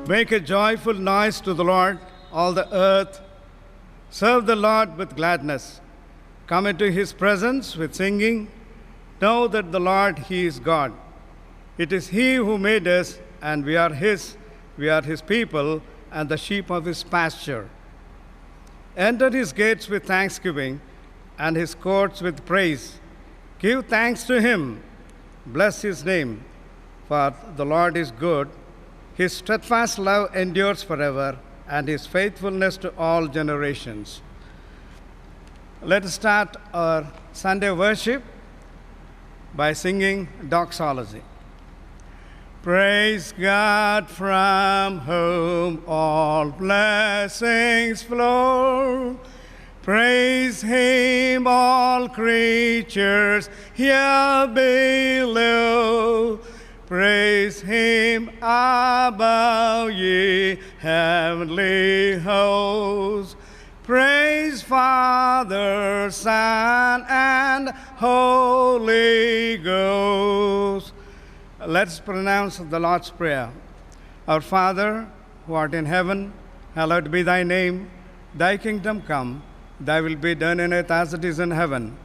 Make a joyful noise to the Lord, all the earth. Serve the Lord with gladness. Come into his presence with singing. Know that the Lord, he is God. It is he who made us, and we are his. We are his people and the sheep of his pasture. Enter his gates with thanksgiving and his courts with praise. Give thanks to him. Bless his name, for the Lord is good. His steadfast love endures forever, and his faithfulness to all generations. Let us start our Sunday worship by singing doxology. Praise God, from whom all blessings flow. Praise him, all creatures here below. Praise him above, ye heavenly hosts. Praise Father, Son, and Holy Ghost. Let's pronounce the Lord's Prayer. Our Father, who art in heaven, hallowed be thy name. Thy kingdom come, thy will be done on earth as it is in heaven.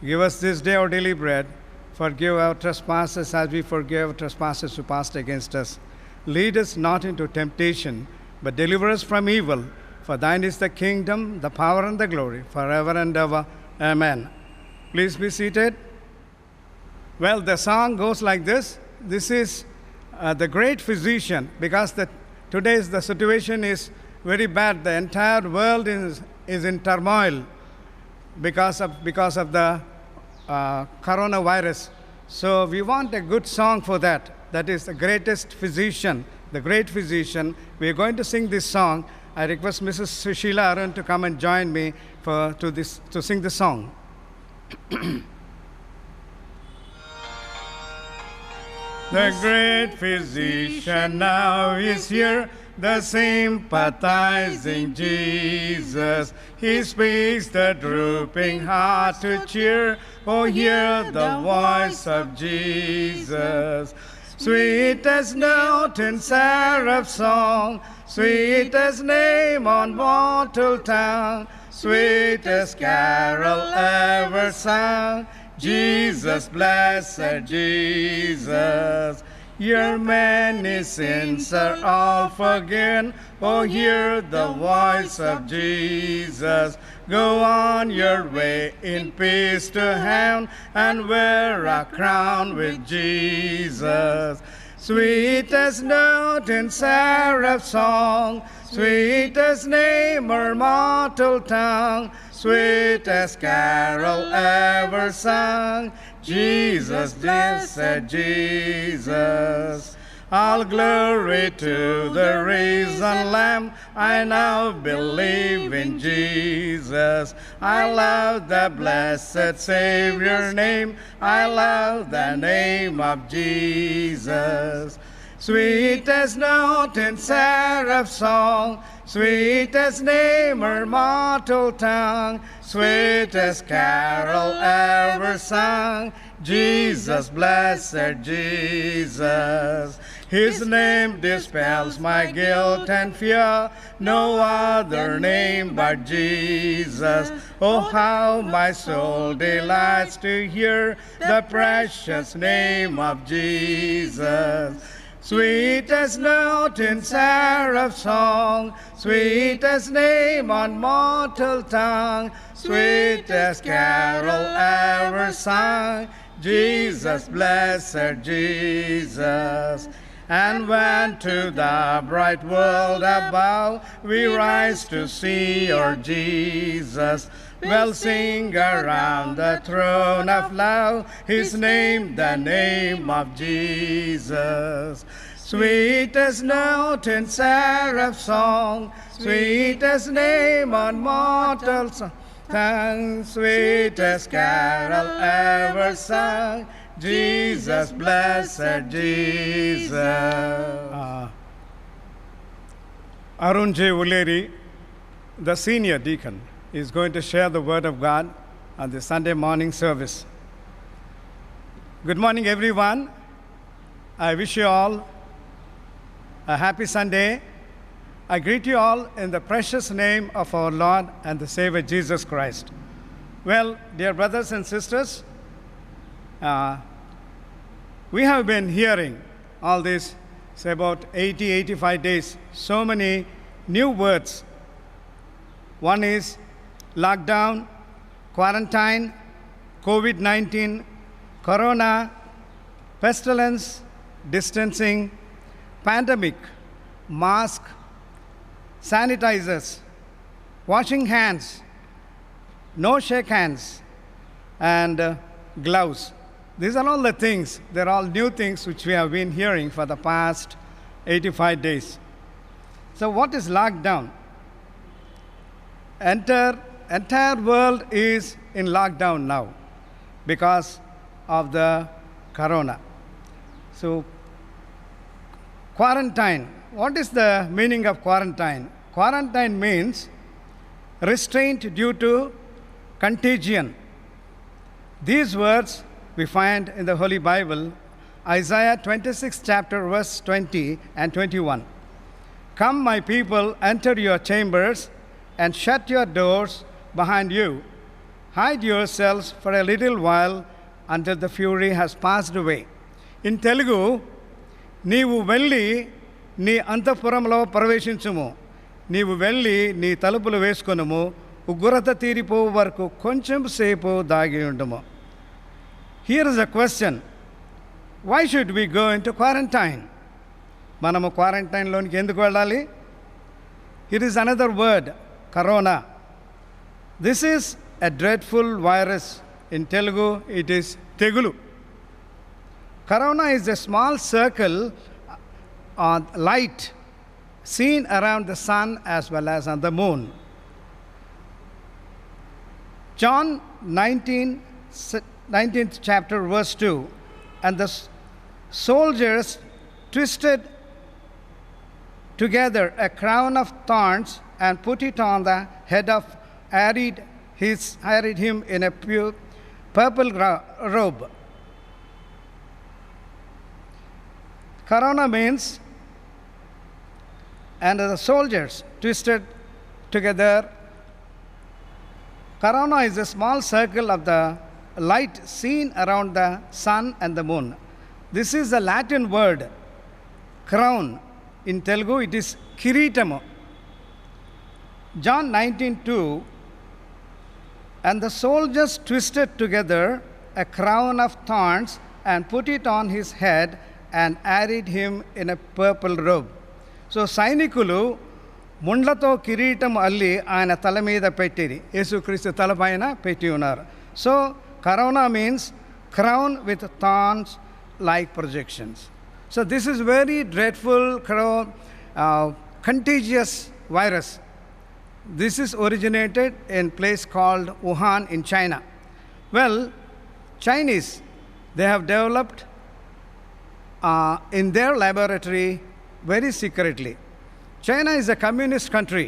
Give us this day our daily bread. Forgive our trespasses as we forgive trespassers who passed against us. Lead us not into temptation, but deliver us from evil. For thine is the kingdom, the power, and the glory, forever and ever. Amen. Please be seated. Well, the song goes like this. This is the great physician, because today's the situation is very bad. The entire world is in turmoil because of the coronavirus. So we want a good song for that. That is the greatest physician, the great physician. We are going to sing this song. I request Mrs. Sushila Arun to come and join me to sing the song. The great physician now is here, the sympathizing Jesus. He speaks the drooping heart to cheer. Oh, hear the voice of Jesus. Sweetest note in seraph's song, sweetest name on mortal tongue, sweetest carol ever sung. Jesus, blessed Jesus. Your many sins are all forgiven. Oh, hear the voice of Jesus. Go on your way in peace to heaven and wear a crown with Jesus. Sweetest note in seraph's song, sweetest name or mortal tongue, sweetest carol ever sung. Jesus, blessed Jesus. All glory to the risen Lamb. I now believe in Jesus. I love the blessed Savior name. I love the name of Jesus. Sweetest note in seraph's song, sweetest name or mortal tongue, sweetest carol ever sung. Jesus, blessed Jesus. His name dispels my guilt and fear, no other name but Jesus. Oh, how my soul delights to hear the precious name of Jesus. Sweetest note in seraph song, sweetest name on mortal tongue, sweetest carol ever sung, Jesus, blessed Jesus. And when to the bright world above we rise to see your Jesus, we'll sing around the throne of love his name, the name of Jesus. Sweetest note in seraph song, sweetest name on mortal tongue, sweetest carol ever sung, Jesus, blessed Jesus. Arun J. Uleri, the senior deacon, is going to share the word of God on the Sunday morning service. Good morning, everyone. I wish you all a happy Sunday. I greet you all in the precious name of our Lord and the Savior Jesus Christ. Well, dear brothers and sisters, we have been hearing all this, say about 80, 85 days, so many new words. One is lockdown, quarantine, COVID-19, corona, pestilence, distancing, pandemic, mask, sanitizers, washing hands, no shake hands, and gloves. These are all the things, they're all new things which we have been hearing for the past 85 days. So what is lockdown? Entire world is in lockdown now because of the corona. So quarantine, what is the meaning of quarantine? Quarantine means restraint due to contagion. These words we find in the Holy Bible, Isaiah 26 chapter verse 20 and 21. Come, my people, enter your chambers and shut your doors behind you. Hide yourselves for a little while until the fury has passed away. In Telugu, నీవు వెళ్ళి నీ అంతఃపురంలో ప్రవేశించుము, నీవు వెళ్ళి నీ తలుపులు వేసుకొనుము, ఉగ్రత తీరిపో వరకు కొంచెం సేపు దాగి ఉండుము. Here is a question. Why should we go into quarantine? మనము క్వారంటైన్లోనికి ఎందుకు వెళ్ళాలి? Here is another word, corona. This is a dreadful virus. In Telugu, it is tegulu. Corona is a small circle of light seen around the sun as well as on the moon. John 19th chapter verse 2, and the soldiers twisted together a crown of thorns and put it on the head of Arid him in a purple robe. Corona means, and the soldiers twisted together. Corona is a small circle of the light seen around the sun and the moon. This is a Latin word, crown. In Telugu, it is kiritamu. John 19:2, and the soldiers twisted together a crown of thorns and put it on his head and arrayed him in a purple robe. So సైనికులు ముండ్లతో కిరీటం అల్లి ఆయన తల మీద పెట్టిరి, యేసుక్రీస్తు తల పైన పెట్టి ఉన్నారు. So corona means crown with thorns like projections. So this is very dreadful, contagious virus. This is originated in place called Wuhan in China. Well, Chinese, they have developed in their laboratory very secretly. China is a communist country.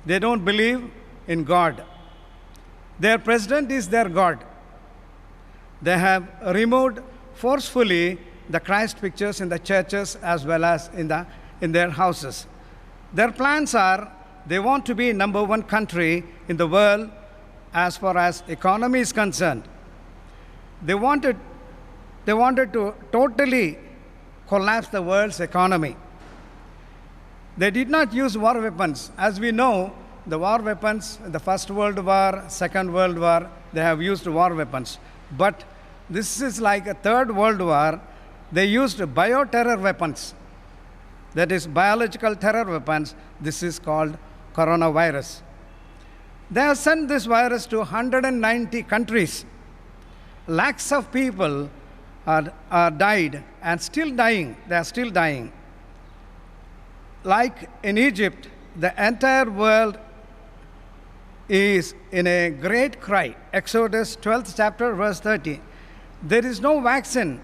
They don't believe in God. Their president is their God. They have removed forcefully the Christ pictures in the churches as well as in their houses. Their plans are, they want to be number one country in the world as far as economy is concerned. They wanted to totally collapse the world's economy. They did not use war weapons. As we know, the war weapons, the First World War, Second World War, they have used war weapons. But this is like a Third World War. They used bioterror weapons. That is biological terror weapons. This is called coronavirus. They have sent this virus to 190 countries. Lakhs of people are died and still dying. They are still dying. Like in Egypt, the entire world is in a great cry. Exodus 12th chapter, verse 30. There is no vaccine.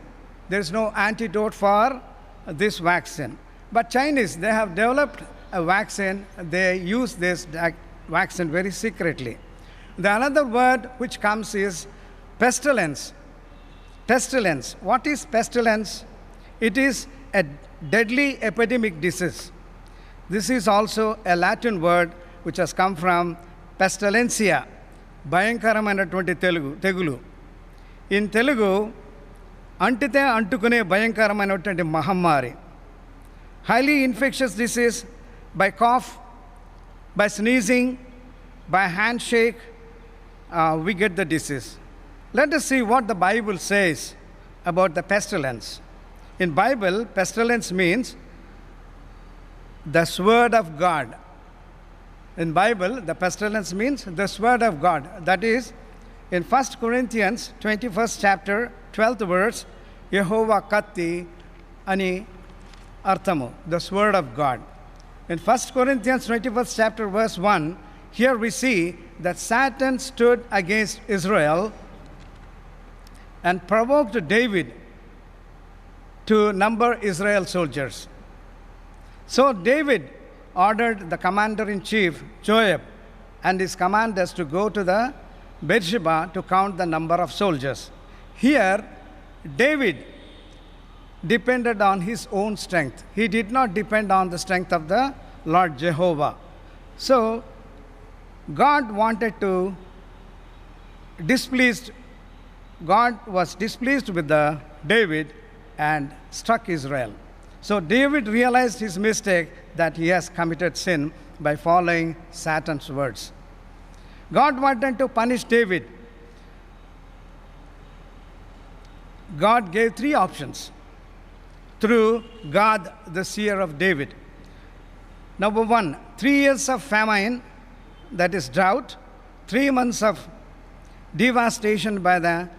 There is no antidote for this vaccine. But Chinese, they have developed a vaccine. They use this vaccine very secretly. The another word which comes is pestilence. Pestilence. What is pestilence? It is a deadly epidemic disease. This is also a Latin word which has come from pestilencia, భయంకరమైనటువంటి తెగులు. In Telugu, అంటితే అంటుకునే భయంకరమైనటువంటి మహమ్మారి. Highly infectious disease by cough, by sneezing, by handshake, we get the disease. Let us see what the Bible says about the pestilence. In Bible, pestilence means the sword of God. In Bible, the pestilence means the sword of God. That is, in 1 Corinthians 21st chapter, 12th verse, Yehova Katti ani arthamu, the sword of God. In 1 Corinthians 21st chapter, verse 1, here we see that Satan stood against Israel and provoked David to number Israel's soldiers. So David ordered the commander-in-chief, Joab, and his commanders to go to the Beersheba to count the number of soldiers. Here, David depended on his own strength. He did not depend on the strength of the Lord Jehovah. So, God was displeased with David and struck Israel. So David realized his mistake, that he has committed sin by following Satan's words. God wanted to punish David. God gave 3 options through Gad, the seer of David. Number 1, 3 years of famine, that is drought, 3 months of devastation by the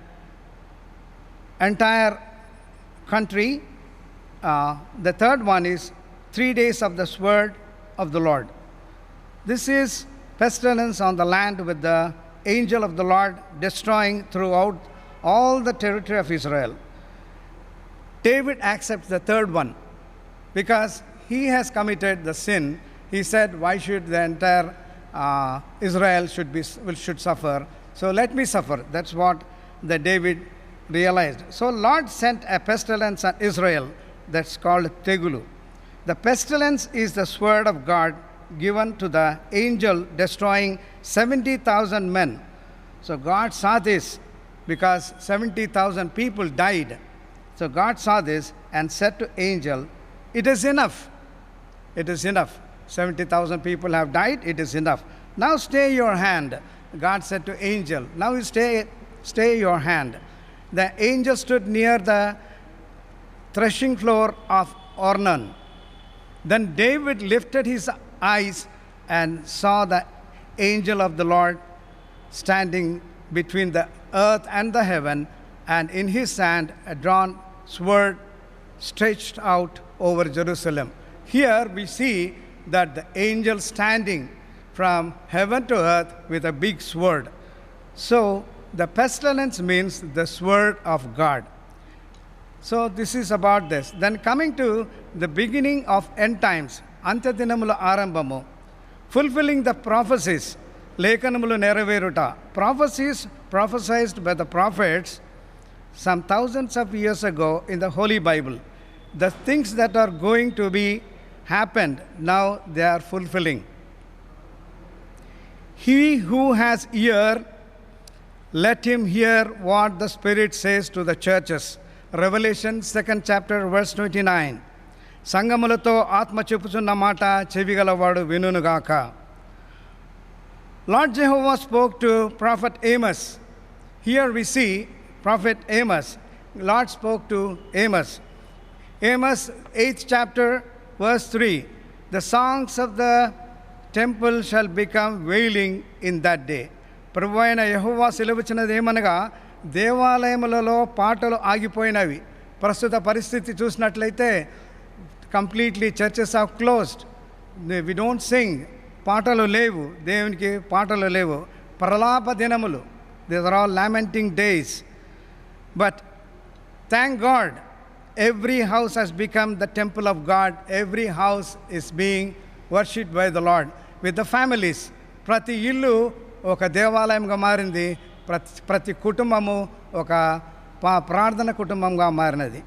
entire country. The third one is 3 days of the sword of the Lord. This is pestilence on the land with the angel of the Lord destroying throughout all the territory of Israel. David accepts the third one because he has committed the sin. He said, why should the entire Israel should suffer? So let me suffer. That's what the David realized. So Lord sent a pestilence on Israel that's called Tegulu. The pestilence is the sword of God given to the angel destroying 70,000 men. So God saw this because 70,000 people died. So God saw this and said to angel, it is enough. It is enough. 70,000 people have died. It is enough. Now stay your hand. God said to angel, now you stay your hand. The angel stood near the threshing floor of Ornan. Then David lifted his eyes and saw the angel of the Lord standing between the earth and the heaven, and in his hand a drawn sword stretched out over Jerusalem. Here we see that the angel standing from heaven to earth with a big sword. So the pestilence means the sword of God. So this is about this. Then coming to the beginning of end times, Antadinamula Arambamu, fulfilling the prophecies, Lekanamulu Neraveruta, prophecies prophesied by the prophets some thousands of years ago in the Holy Bible. The things that are going to be happened, now they are fulfilling. He who has ear, let him hear what the Spirit says to the churches. Revelation 2nd chapter verse 29. సంగములతో ఆత్మ చెప్పుచున్న మాట చెవిగలవాడు వినుగాక. Lord Jehovah spoke to prophet Amos. Here we see prophet Amos. Lord spoke to Amos. Amos 8th chapter verse 3. The songs of the temple shall become wailing in that day. ప్రభు అయిన యెహోవా సెలవిచ్చినది ఏమనగా, దేవాలయములలో పాటలు ఆగిపోయినవి. ప్రస్తుత పరిస్థితి చూసినట్లయితే completely churches are closed. We don't sing. పాటలు లేవు, దేవునికి పాటలు లేవు. ప్రలాప దినములు. These are all lamenting days. But thank God, every house has become the temple of God. Every house is being worshipped by the Lord with the families. ప్రతి ఇల్లు ఒక దేవాలయంగా మారింది. ప్రతి కుటుంబము ఒక ప్రార్థన కుటుంబంగా మారినది.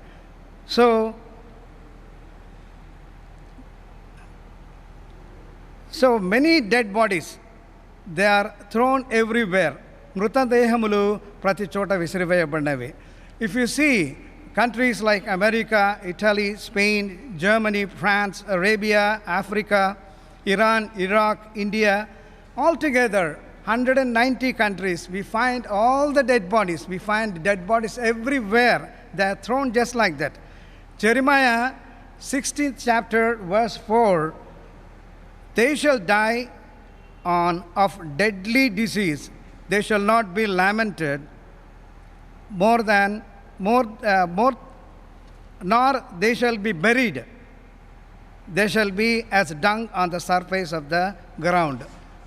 So many dead bodies, they are thrown everywhere. మృతదేహములు ప్రతి చోట విసిరివేయబడినవి. If you see countries like America, Italy, Spain, Germany, France, Arabia, Africa, Iran, Iraq, India, altogether 190 countries, we find all the dead bodies. We find dead bodies everywhere. They are thrown just like that. Jeremiah 16th chapter verse 4, they shall die of deadly disease. They shall not be lamented nor they shall be buried. They shall be as dung on the surface of the ground.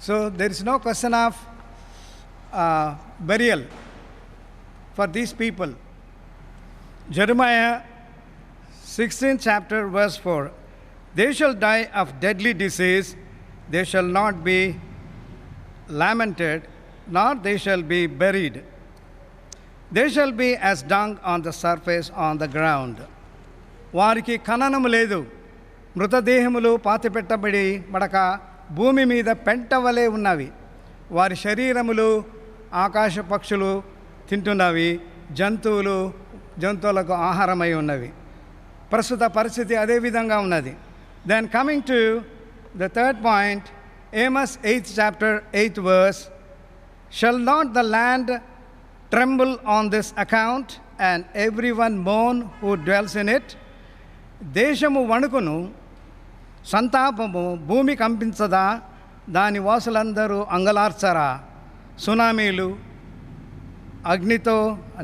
So there is no question of burial for these people. Jeremiah 16th chapter verse 4. They shall die of deadly disease. They shall not be lamented, nor they shall be buried. They shall be as dung on the surface on the ground. వారికి ఖననము లేదు. మృతదేహములు పాతిపెట్టబడి మడక భూమి మీద పెంట వలె ఉన్నవి. వారి శరీరములు ఆకాశ పక్షులు తింటున్నవి, జంతువులకు ఆహారమై ఉన్నవి. ప్రస్తుత పరిస్థితి అదే విధంగా ఉన్నది. Then coming to the third point, Amos 8th chapter 8th verse, shall not the land tremble on this account and everyone mourn who dwells in it? దేశము వణుకును, సంతాపము భూమి కంపించదా, దాని వాసులందరూ అంగలార్చరా? సునామీలు, అగ్నితో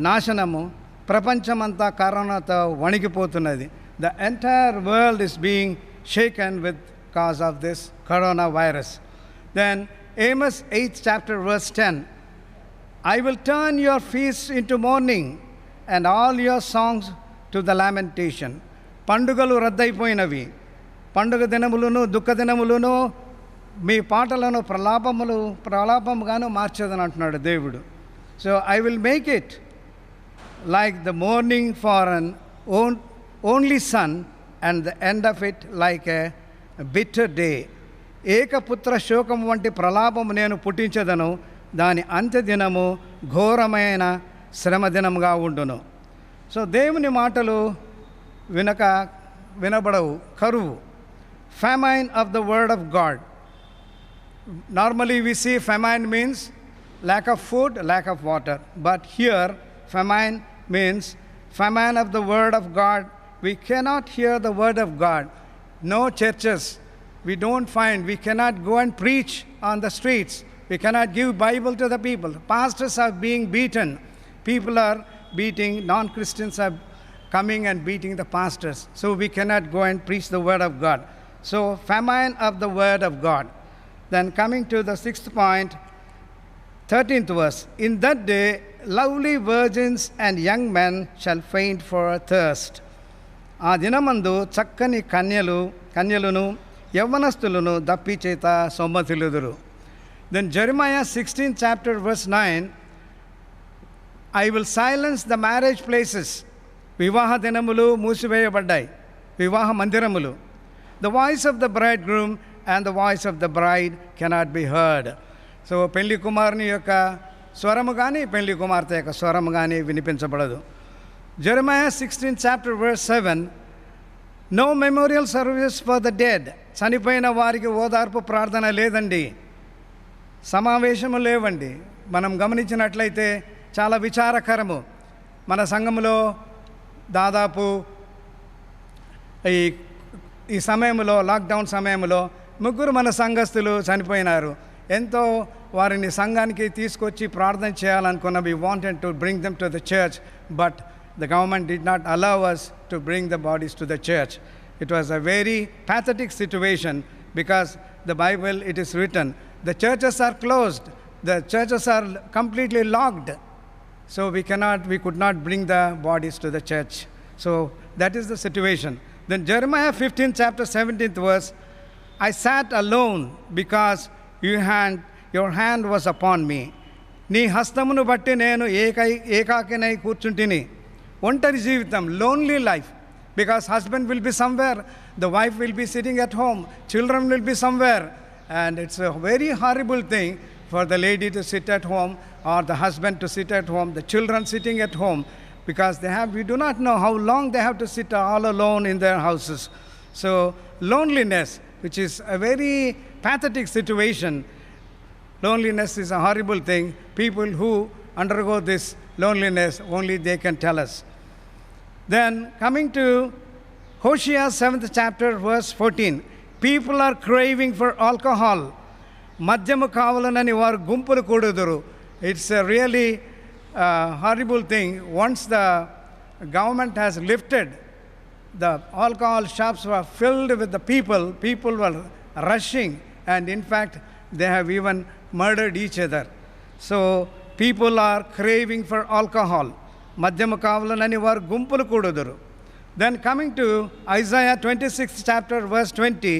నాశనము, ప్రపంచమంతా కరోనాతో వణికిపోతున్నది. The entire world is being shaken with cause of this coronavirus. Then Amos 8th chapter verse 10, I will turn your feasts into mourning and all your songs to the lamentation. పండుగలు రద్దయిపోయినవి. పండుగ దినములను దుఃఖ దినములను మీ పాటలను ప్రలాపముగాను మార్చేదని అంటున్నాడు దేవుడు. So I will make it like the mourning for an only son and the end of it like a bitter day. ఏకపుత్ర శోకం వంటి ప్రలాపము నేను పుట్టించదను, దాని అంత్యదినము ఘోరమైన శ్రమ దినముగా ఉండును. సో దేవుని మాటలు వినబడవు, కరువు. Famine of the word of God. Normally we see famine means lack of food, lack of water. But here famine means famine of the word of God. We cannot hear the word of God. No churches. We cannot go and preach on the streets. We cannot give Bible to the people. Pastors are being beaten. People are beating, non-Christians are coming and beating the pastors. So we cannot go and preach the word of God. So famine of the word of God. Then coming to the sixth point, 13th verse, in that day lovely virgins and young men shall faint for thirst. ఆ దినమందు చక్కని కన్యలును యవ్వనస్తులను దప్పి చేత సొమ్మసిల్లుదురు. Then Jeremiah 16th chapter verse 9, I will silence the marriage places. వివాహ దినములు మూసివేయబడ్డాయి, వివాహ మందిరములు. The voice of the bridegroom and the voice of the bride cannot be heard. So పెళ్లి కుమారుని యొక్క స్వరము కానీ పెళ్లి కుమార్తె యొక్క స్వరము కానీ వినిపించబడదు. Jeremiah 16 chapter verse 7, no memorial service for the dead. చనిపోయిన వారికి ఓదార్పు ప్రార్థన లేదండి, సమావేశము లేవండి. మనం గమనించినట్లయితే చాలా విచారకరము. మన సంఘములో దాదాపు ఈ సమయంలో, లాక్డౌన్ సమయంలో 3 మన సంఘస్థులు చనిపోయినారు. ఎంతో వారిని సంఘానికి తీసుకొచ్చి ప్రార్థన చేయాలనుకున్న. We wanted to bring them to the church, but the government did not allow us to bring the bodies to the church. It was a very pathetic situation because the Bible, it is written, the churches are closed, the churches are completely locked. So we could not bring the bodies to the church. So that is the situation. Then Jeremiah 15 chapter 17th verse, I sat alone because your hand was upon me. నీ హస్తమును బట్టి నేను ఏకాకినై కూర్చుంటిని. ఒంటరి జీవితం, lonely life, because husband will be somewhere, the wife will be sitting at home, children will be somewhere, and it's a very horrible thing for the lady to sit at home or the husband to sit at home, the children sitting at home, because we do not know how long they have to sit all alone in their houses. So loneliness, which is a very pathetic situation. Loneliness is a horrible thing. People who undergo this loneliness, only they can tell us. Then coming to Hosea 7th chapter verse 14, people are craving for alcohol. మద్యము కావాలనని వారు గుంపులు కూడుదురు. It's a really horrible thing. Once the government has lifted, the alcohol shops were filled with the people were rushing, and in fact they have even murdered each other. So people are craving for alcohol. మద్యము కావాలనని వారు గుంపులు కూడుదురు. Then coming to Isaiah 26th chapter verse 20,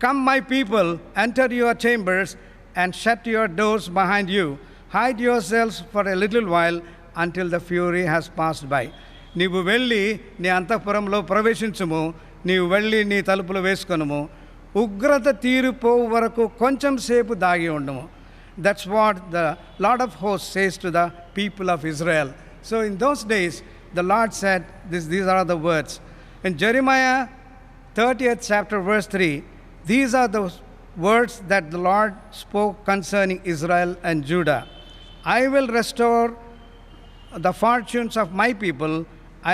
come my people, enter your chambers and shut your doors behind you. Hide yourselves for a little while until the fury has passed by. నీవు వెళ్ళి నీ అంతఃపురంలో ప్రవేశించుము, నీవు వెళ్ళి నీ తలుపులు వేసుకొనుము, ఉగ్రత తీరిపోవు వరకు కొంచెం సేపు దాగి ఉండుము. That's what the Lord of hosts says to the people of Israel. So in those days, the Lord said, these are the words. In Jeremiah 30th chapter verse 3, these are the words that the Lord spoke concerning Israel and Judah. I will restore the fortunes of my people.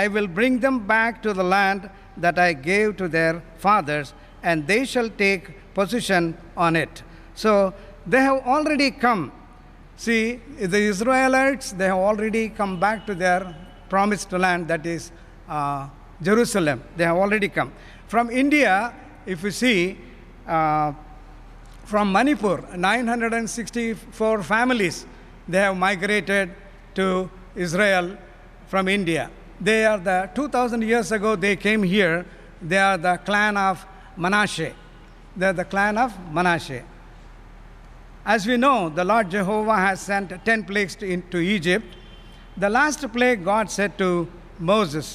I will bring them back to the land that I gave to their fathers, and they shall take possession on it. So they have already come. See, the Israelites, they have already come back to their promised land, that is Jerusalem. They have already come. From India, if you see, from Manipur, 964 families, they have migrated to Israel from India. They are 2,000 years ago, they came here. They are the clan of Manasseh. They are the clan of Manasseh. As we know, the Lord Jehovah has sent 10 plagues into Egypt. The last plague, God said to Moses,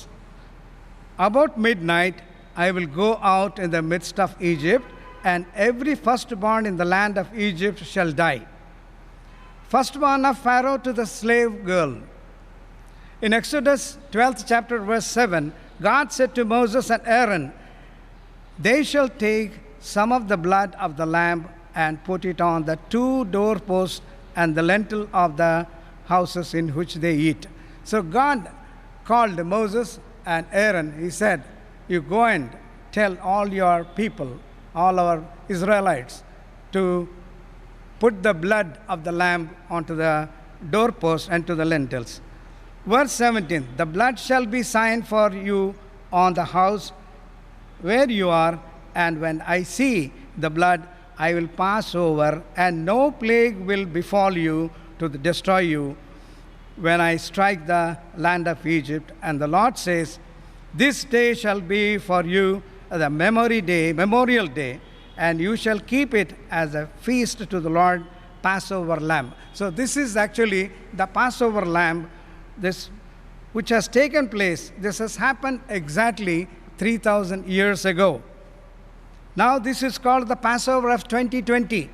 about midnight, I will go out in the midst of Egypt, and every firstborn in the land of Egypt shall die. Firstborn of Pharaoh to the slave girl. In Exodus 12th chapter verse 7, God said to Moses and Aaron, they shall take some of the blood of the lamb and put it on the 2 doorposts and the lintel of the houses in which they eat. So God called Moses and Aaron. He said, you go and tell all your people, all our Israelites, to put the blood of the lamb onto the doorposts and to the lintels. Verse 17, the blood shall be sign for you on the house where you are, and when I see the blood, I will pass over, and no plague will befall you to destroy you when I strike the land of Egypt. And the Lord says, this day shall be for you the memorial day, and you shall keep it as a feast to the Lord, Passover lamb. So this is actually the Passover lamb, this which has taken place. This has happened exactly 3,000 years ago. Now this is called the Passover of 2020.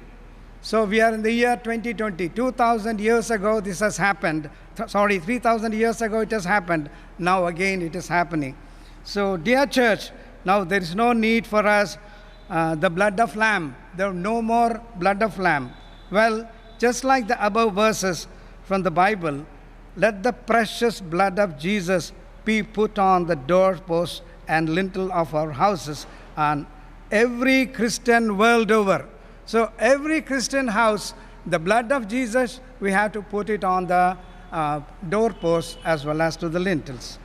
So we are in the year 2020. 2,000 years ago this has happened. 3,000 years ago it has happened. Now again it is happening. So dear church, now there is no need for us the blood of lamb. There is no more blood of lamb. Well, just like the above verses from the Bible, let the precious blood of Jesus be put on the doorposts and lintel of our houses and every Christian world over. So every Christian house, the blood of Jesus, we have to put it on the doorposts as well as to the lintels.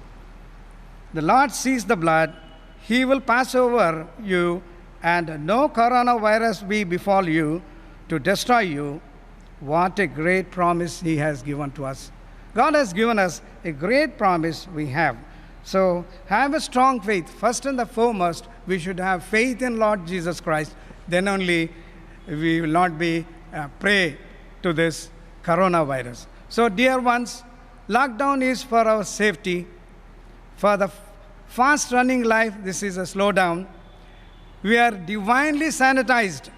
The Lord sees the blood. He will pass over you, and no coronavirus will befall you to destroy you. What a great promise He has given to us. God has given us a great promise we have. So have a strong faith. First and the foremost, we should have faith in Lord Jesus Christ. Then only we will not be prey to this coronavirus. So dear ones, lockdown is for our safety. For the fast-running life, this is a slowdown. We are divinely sanitized,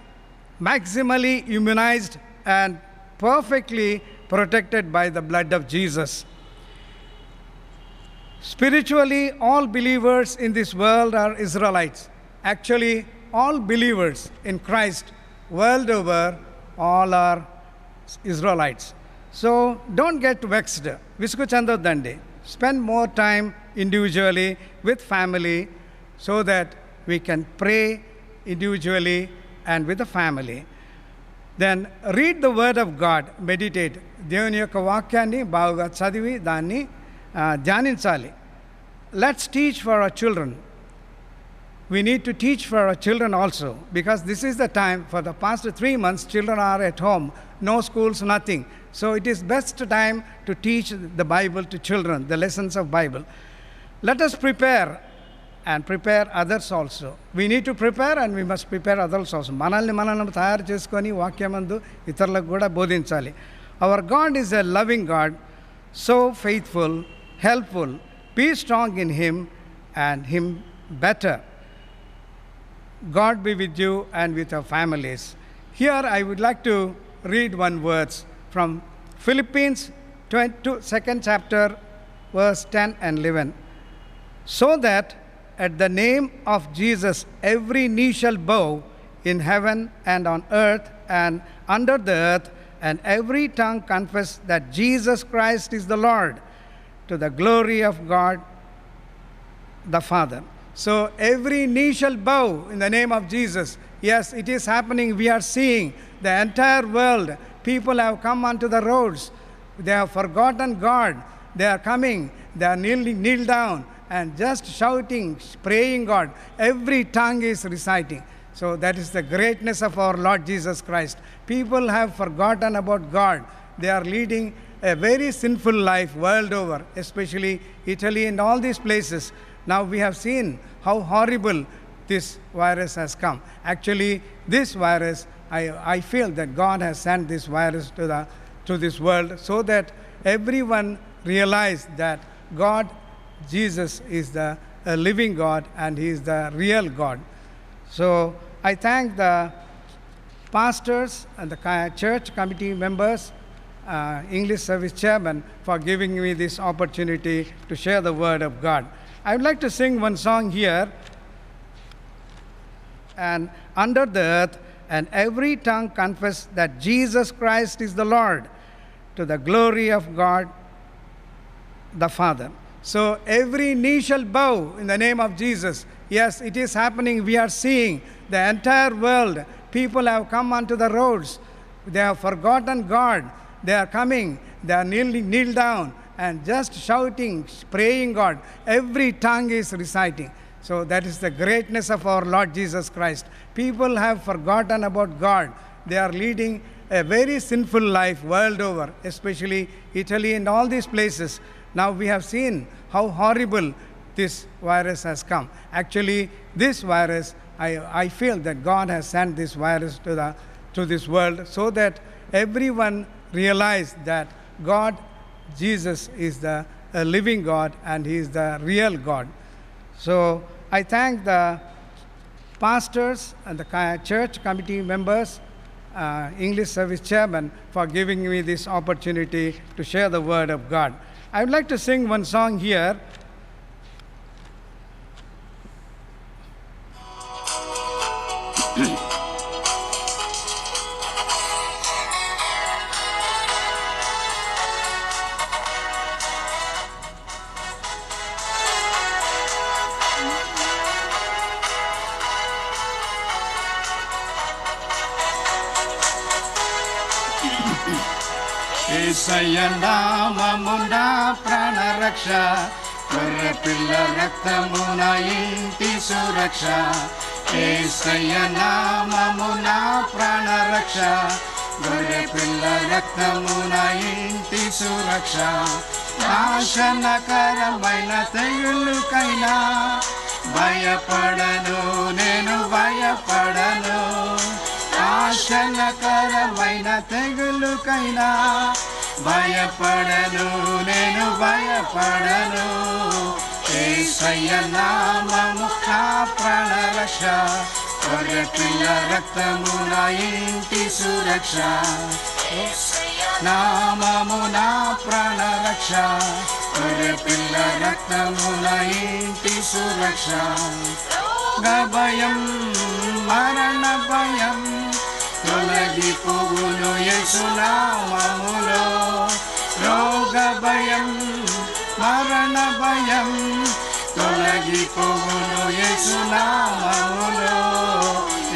maximally immunized, and perfectly protected by the blood of Jesus. Spiritually, all believers in this world are Israelites. Actually, all believers in Christ world over, all are Israelites. So don't get vexed. Visku chandodandi. Spend more time individually with family so that we can pray individually and with the family. Then read the word of God, meditate. దేవుని యొక్క వాక్యాన్ని బాగా చదివి దాన్ని ధ్యానించాలి. Let's teach for our children. We need to teach for our children also, because this is the time. For the past 3 months, children are at home, no schools, nothing. So it is best time to teach the Bible to children, the lessons of Bible. Let us prepare and prepare others also. We need to prepare and we must prepare others also. మనల్ని మనం తయారు చేసుకొని వాక్యమందు ఇతరులకు కూడా బోధించాలి. Our God is a loving God, so faithful, helpful. Be strong in Him and Him better. God be with you and with your families. Here I would like to read one verse from Philippians 2nd chapter, verse 10 and 11. So that at the name of Jesus every knee shall bow in heaven and on earth and under the earth, and every tongue confess that Jesus Christ is the Lord, to the glory of God the Father. So every knee shall bow in the name of Jesus. Yes, it is happening. We are seeing the entire world. People have come onto the roads. They have forgotten God. They are coming. They are kneel down and just shouting, praying God. Every tongue is reciting. So that is the greatness of our Lord Jesus Christ. People have forgotten about God. They are leading a very sinful life world over, especially Italy and all these places. Now we have seen how horrible this virus has come. Actually, this virus, I feel that God has sent this virus to this world so that everyone realize that God, Jesus, is the living God and He is the real God. So I thank the pastors and the church committee members, English service chairman, for giving me this opportunity to share the word of God. I would like to sing one song here. And under the earth, and every tongue confess that Jesus Christ is the Lord, to the glory of God the Father. So every knee shall bow in the name of Jesus. Yes, it is happening. We are seeing the entire world. People have come onto the roads. They have forgotten God. They are coming. They are kneel down and just shouting, praying God. Every tongue is reciting. So that is the greatness of our Lord Jesus Christ. People have forgotten about God. They are leading a very sinful life world over, especially Italy and all these places. Now we have seen how horrible this virus has come. Actually, this virus, I feel that God has sent this virus to this world so that everyone realize that God, Jesus, is the living God and He is the real God. So I thank the pastors and the church committee members, English service chairman, for giving me this opportunity to share the word of God. I would like to sing one song here. యేసయ్య నామమున ప్రాణరక్ష, గొర్రెపిల్ల రక్తమున ఇంటి సురక్ష. యేసయ్య నామమున ప్రాణరక్ష, గొర్రెపిల్ల రక్తమున ఇంటి సురక్ష. నాశనకరమైన తెగులుకైనా భయపడను, నేను భయపడను. నాశనకరమైన తెగులుకైనా భయపడను, నేను భయపడను. యేసయ్య నామము నా ప్రాణరక్ష, గొర్రెపిల్ల రక్తమున ఇంటి సురక్ష. నామము నా ప్రాణరక్ష, గొర్రెపిల్ల రక్తమున ఇంటి సురక్ష. భయం, మరణ భయం తొలగిపోవును యేసు నామములో. రోగ భయం, మరణ భయం తొలగిపోవును యేసు నామములో.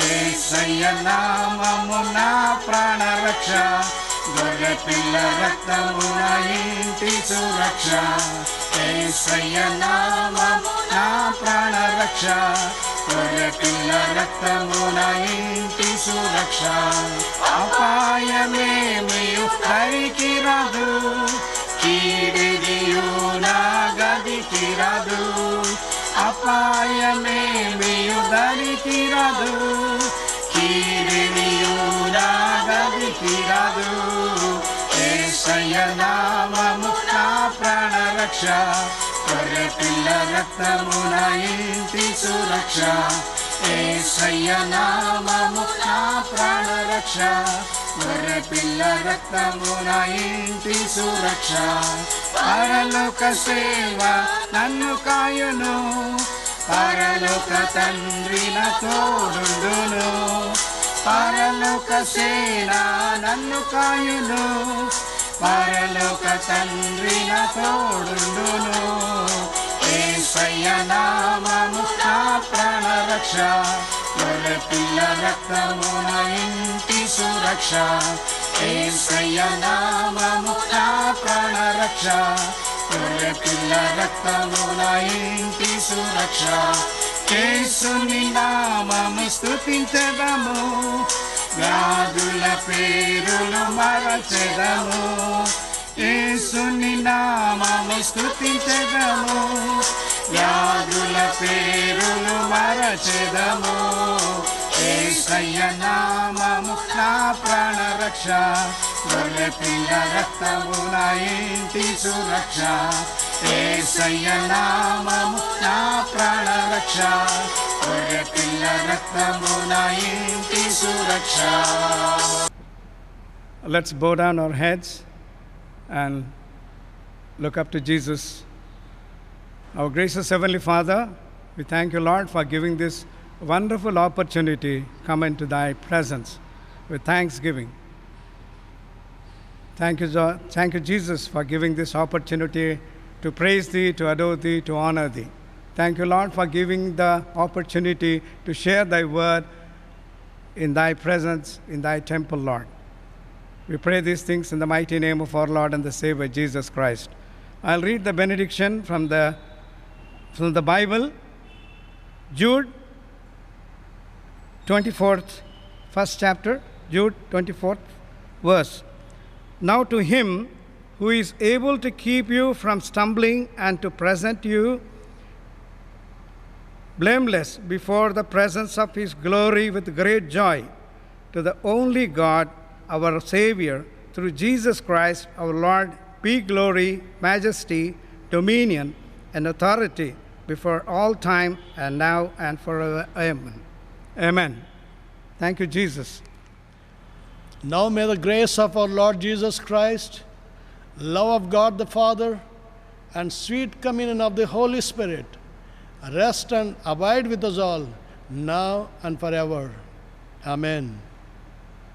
యేసయ్య నామము నా ప్రాణరక్ష, గొర్రెపిల్ల రక్తమున ఇంటి సురక్ష. యేసయ్య నామము నా ప్రాణరక్ష, గొర్రెపిల్ల రక్తమున ఇంటి సురక్ష. అపాయమేమియు దరికి రాదు, కీడిదియు నా గదికి రాదు. అపాయమేమియు దరికి రాదు, కీడిదియు నా గదికి రాదు. యేసయ్య నామము నా ప్రాణరక్ష, గొర్రెపిల్ల రక్తమున ఇంటి సురక్ష. యేసయ్య నామము నా ప్రాణరక్ష, గొర్రెపిల్ల రక్తమున ఇంటి సురక్ష. పరలోక సేవ నన్ను కాయును, పరలోక తండ్రి నా తోడుండును. పరలోక సేన నన్ను కాయును, పరలోక తండ్రి నా తోడుండును. యేసయ్య నామము నా ప్రాణరక్ష, గొర్రెపిల్ల రక్తమున ఇంటి సురక్ష. యేసయ్య నామము నా ప్రాణరక్ష, గొర్రెపిల్ల రక్తమున ఇంటి సురక్ష. యేసుని నామము స్తుతించెదము, వ్యాధుల పేరులు మరచెదము. యేసుని నామము స్తుతించెదము, వ్యాధుల పేరులు మరచెదము. యేసయ్య నామము నా ప్రాణరక్ష, గొర్రెపిల్ల రక్తమున ఇంటి సురక్ష. యేసయ్య నామము నా ప్రాణరక్ష, గొర్రెపిల్ల రక్తమున ఇంటి సురక్ష. Let's bow down our heads and look up to Jesus. Our gracious Heavenly Father, we thank you, Lord, for giving this wonderful opportunity come into thy presence with thanksgiving. Thank you, Jesus, for giving this opportunity to praise thee, to adore thee, to honor thee. Thank you, Lord, for giving the opportunity to share thy word in thy presence, in thy temple, Lord. We pray these things in the mighty name of our Lord and the Savior, Jesus Christ. I'll read the benediction from the Bible, Jude 24th, first chapter, Jude 24th verse. Now to him who is able to keep you from stumbling and to present you blameless before the presence of his glory with great joy, to the only God, our Savior, through Jesus Christ our Lord, be glory, majesty, dominion, and authority before all time and now and forever. Amen. Amen. Thank you, Jesus. Now may the grace of our Lord Jesus Christ, love of God the Father, and sweet communion of the Holy Spirit rest and abide with us all, now and forever. Amen.